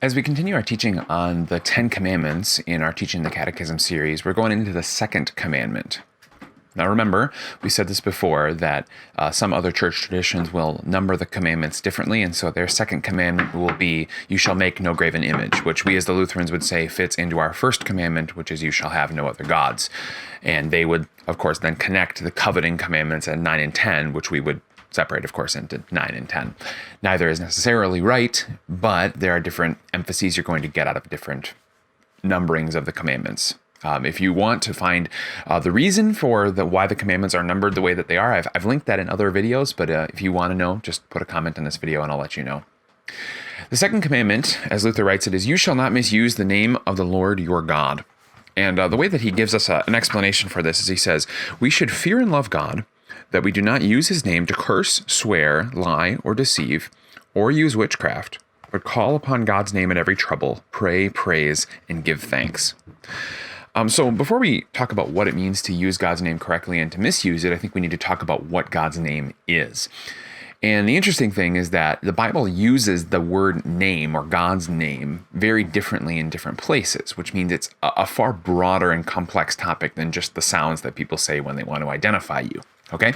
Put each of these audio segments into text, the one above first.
As we continue our teaching on the 10 Commandments in our Teaching the Catechism series, we're going into the second commandment. Now remember, we said this before, that some other church traditions will number the commandments differently, and so their second commandment will be, you shall make no graven image, which we as the Lutherans would say fits into our first commandment, which is you shall have no other gods. And they would, of course, then connect the coveting commandments at 9 and 10, which we would separate, of course, into 9 and 10. Neither is necessarily right, but there are different emphases you're going to get out of different numberings of the commandments. If you want to find the reason for why the commandments are numbered the way that they are, I've linked that in other videos, but if you want to know, just put a comment in this video and I'll let you know. The second commandment, as Luther writes it, is, you shall not misuse the name of the Lord your God. And the way that he gives us an explanation for this is he says, we should fear and love God, that we do not use his name to curse, swear, lie, or deceive, or use witchcraft, but call upon God's name in every trouble, pray, praise, and give thanks. So before we talk about what it means to use God's name correctly and to misuse it, I think we need to talk about what God's name is. And the interesting thing is that the Bible uses the word name or God's name very differently in different places, which means it's a far broader and complex topic than just the sounds that people say when they want to identify you. Okay,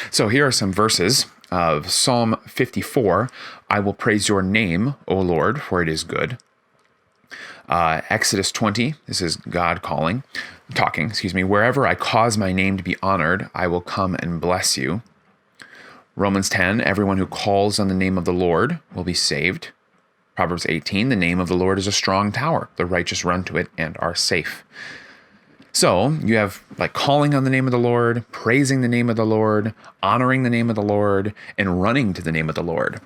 so here are some verses of Psalm 54. I will praise your name, O Lord, for it is good. Exodus 20, this is God talking, wherever I cause my name to be honored, I will come and bless you. Romans 10, everyone who calls on the name of the Lord will be saved. Proverbs 18, the name of the Lord is a strong tower. The righteous run to it and are safe. So you have like calling on the name of the Lord, praising the name of the Lord, honoring the name of the Lord, and running to the name of the Lord.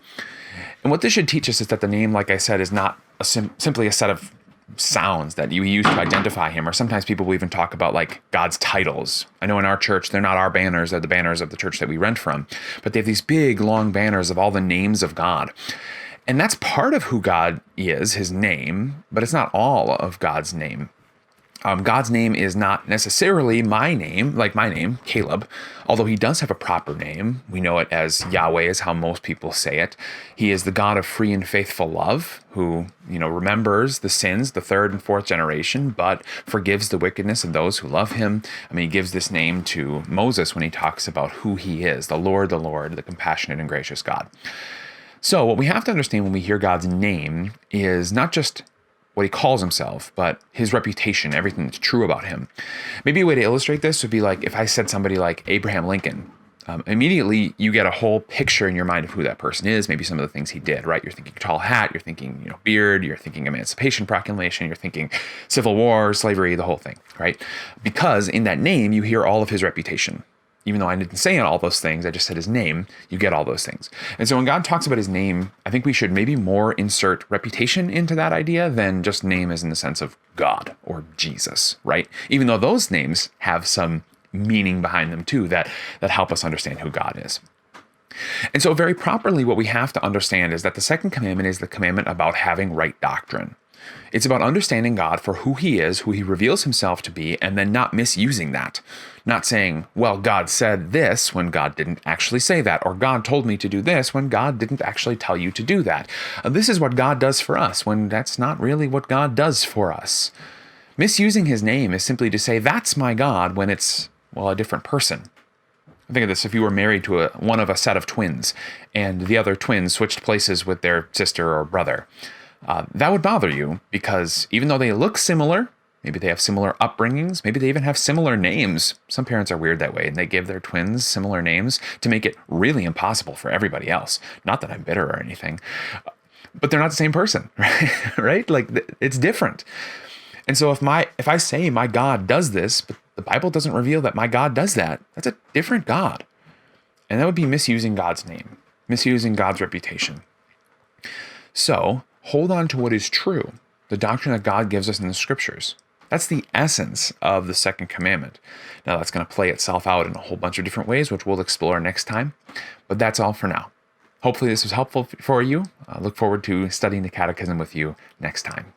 And what this should teach us is that the name, like I said, is not simply a set of sounds that you use to identify him, or sometimes people will even talk about like God's titles. I know in our church, they're not our banners, they're the banners of the church that we rent from, but they have these big, long banners of all the names of God. And that's part of who God is, his name, but it's not all of God's name. God's name is not necessarily my name, like my name, Caleb, although he does have a proper name. We know it as Yahweh is how most people say it. He is the God of free and faithful love, who, remembers the sins, the third and fourth generation, but forgives the wickedness of those who love him. He gives this name to Moses when he talks about who he is, the Lord, the compassionate and gracious God. So what we have to understand when we hear God's name is not just what he calls himself, but his reputation, everything that's true about him. Maybe a way to illustrate this would be like if I said somebody like Abraham Lincoln. Immediately you get a whole picture in your mind of who that person is, maybe some of the things he did, right? You're thinking tall hat, you're thinking, beard, you're thinking Emancipation Proclamation, you're thinking Civil War, slavery, the whole thing, right? Because in that name, you hear all of his reputation. Even though I didn't say all those things, I just said his name, you get all those things. And so when God talks about his name, I think we should maybe more insert reputation into that idea than just name as in the sense of God or Jesus, right? Even though those names have some meaning behind them too that help us understand who God is. And so very properly, what we have to understand is that the second commandment is the commandment about having right doctrine. It's about understanding God for who he is, who he reveals himself to be, and then not misusing that. Not saying, well, God said this when God didn't actually say that, or God told me to do this when God didn't actually tell you to do that. This is what God does for us when that's not really what God does for us. Misusing his name is simply to say, that's my God, when it's, a different person. Think of this, if you were married to one of a set of twins, and the other twins switched places with their sister or brother. That would bother you because even though they look similar, maybe they have similar upbringings, maybe they even have similar names. Some parents are weird that way, and they give their twins similar names to make it really impossible for everybody else. Not that I'm bitter or anything, but they're not the same person, right? Like it's different. And so if I say my God does this, but the Bible doesn't reveal that my God does that, that's a different God. And that would be misusing God's name, misusing God's reputation. So hold on to what is true, the doctrine that God gives us in the scriptures. That's the essence of the second commandment. Now that's going to play itself out in a whole bunch of different ways, which we'll explore next time. But that's all for now. Hopefully this was helpful for you. I look forward to studying the Catechism with you next time.